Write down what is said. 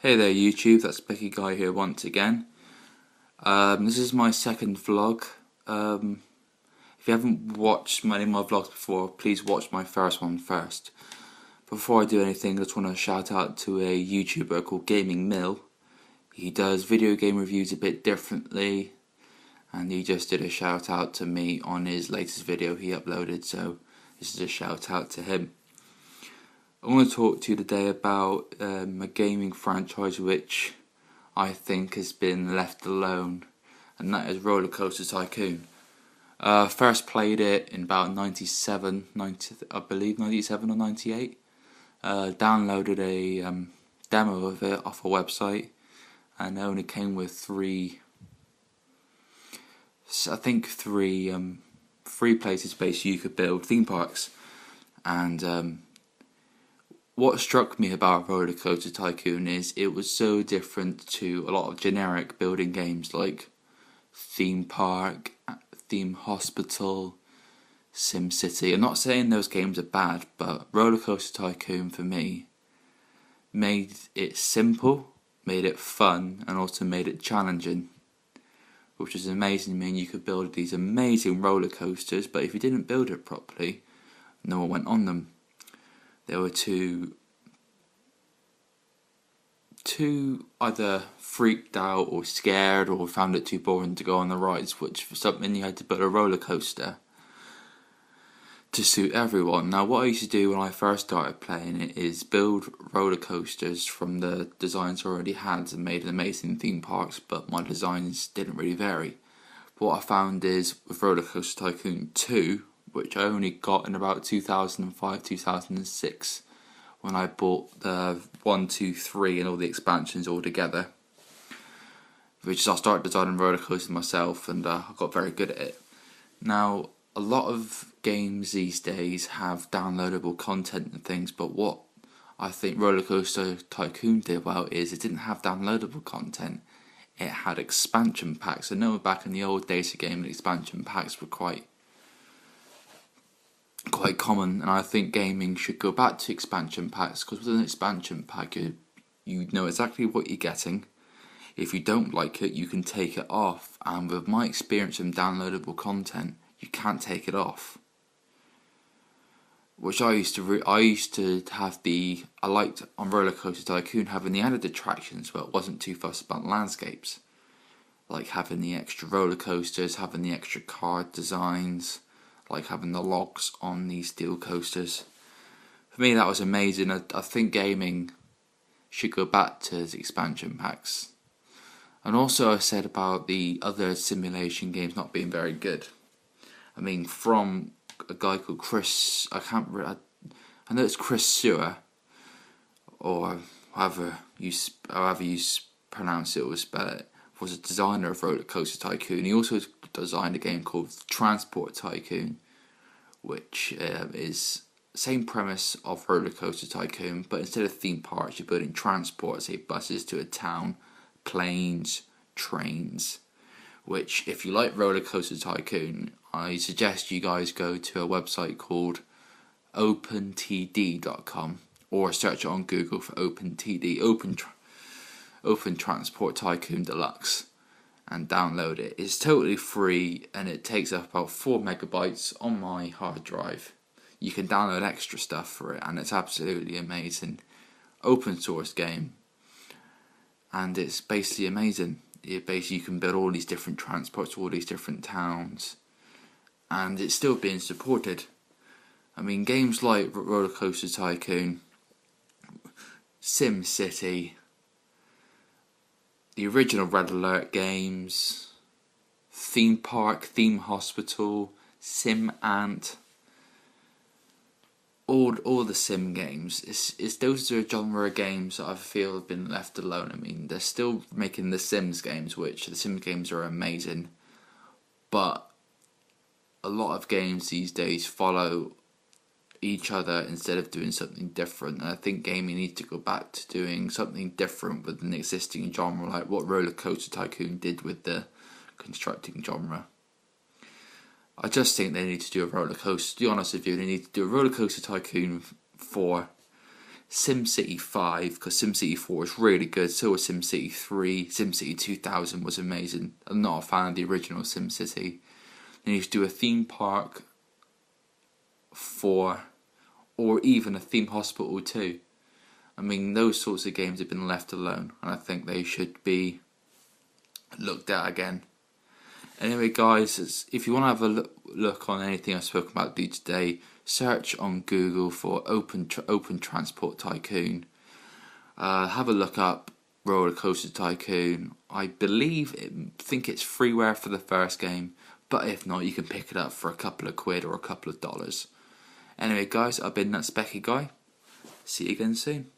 Hey there YouTube, that's Becky Guy here once again. This is my second vlog. If you haven't watched any of my vlogs before, please watch my first one first. Before I do anything, I just want to shout out to a YouTuber called Gaming Mill. He does video game reviews a bit differently, and he just did a shout out to me on his latest video he uploaded, so this is a shout out to him. I want to talk to you today about a gaming franchise which I think has been left alone, and that is Roller Coaster Tycoon. First played it in about 97 or 98. Downloaded a demo of it off a website, and it only came with three places basically you could build theme parks. And what struck me about Roller Coaster Tycoon is it was so different to a lot of generic building games like Theme Park, Theme Hospital, SimCity. I'm not saying those games are bad, but Roller Coaster Tycoon for me made it simple, made it fun, and also made it challenging, which is amazing. I mean, you could build these amazing roller coasters, but if you didn't build it properly, no one went on them. There were too either freaked out or scared or found it too boring to go on the rides, which for something you had to build a roller coaster to suit everyone. Now what I used to do when I first started playing it is build roller coasters from the designs I already had and made amazing theme parks, but my designs didn't really vary. But what I found is with Roller Coaster Tycoon 2, which I only got in about 2005-2006 when I bought the 1, 2, 3 and all the expansions all together, which is I started designing roller coasters myself, and I got very good at it. Now a lot of games these days have downloadable content and things, but what I think Roller Coaster Tycoon did well is it didn't have downloadable content, it had expansion packs. I know back in the old days of gaming, expansion packs were quite common, and I think gaming should go back to expansion packs, because with an expansion pack you know exactly what you're getting. If you don't like it, you can take it off, and with my experience in downloadable content, you can't take it off. Which I used to have I liked on Roller Coaster Tycoon having the added attractions, but wasn't too fussed about landscapes, like having the extra roller coasters, having the extra card designs, like having the locks on these steel coasters. For me that was amazing. I think gaming should go back to the expansion packs. And also I said about the other simulation games not being very good. I mean, from a guy called Chris, I know it's Chris Sewer, or however you pronounce it or spell it, was a designer of Roller Coaster Tycoon. He also designed a game called Transport Tycoon, which is the same premise of Roller Coaster Tycoon, but instead of theme parks, you're building transport, say buses to a town, planes, trains. Which, if you like Roller Coaster Tycoon, I suggest you guys go to a website called OpenTD.com, or search it on Google for OpenTD, Open Transport Tycoon Deluxe, and download it. It's totally free, and it takes up about 4 megabytes on my hard drive. You can download extra stuff for it, and it's absolutely amazing. Open source game, and it's basically amazing. You can build all these different transports to all these different towns, and it's still being supported. I mean, games like Roller Coaster Tycoon, SimCity, the original Red Alert games, Theme Park, Theme Hospital, SimAnt, all the sim games. It's those are genre of games that I feel have been left alone. I mean, they're still making the Sims games, which the Sims games are amazing, but a lot of games these days follow each other instead of doing something different. And I think gaming needs to go back to doing something different with an existing genre, like what Roller Coaster Tycoon did with the constructing genre. I just think they need to do a roller coaster. To be honest with you, they need to do a Roller Coaster Tycoon 4, SimCity 5, because SimCity 4 is really good, so was SimCity 3, SimCity 2000 was amazing. I'm not a fan of the original SimCity. They need to do a theme park 4, or even a theme hospital 2. I mean, those sorts of games have been left alone, and I think they should be looked at again. Anyway, guys, if you want to have a look on anything I've spoken about today, search on Google for Open Transport Tycoon. Have a look up Roller Coaster Tycoon. I think it's freeware for the first game, but if not, you can pick it up for a couple of quid or a couple of dollars. Anyway, guys, I've been that Specky Guy. See you again soon.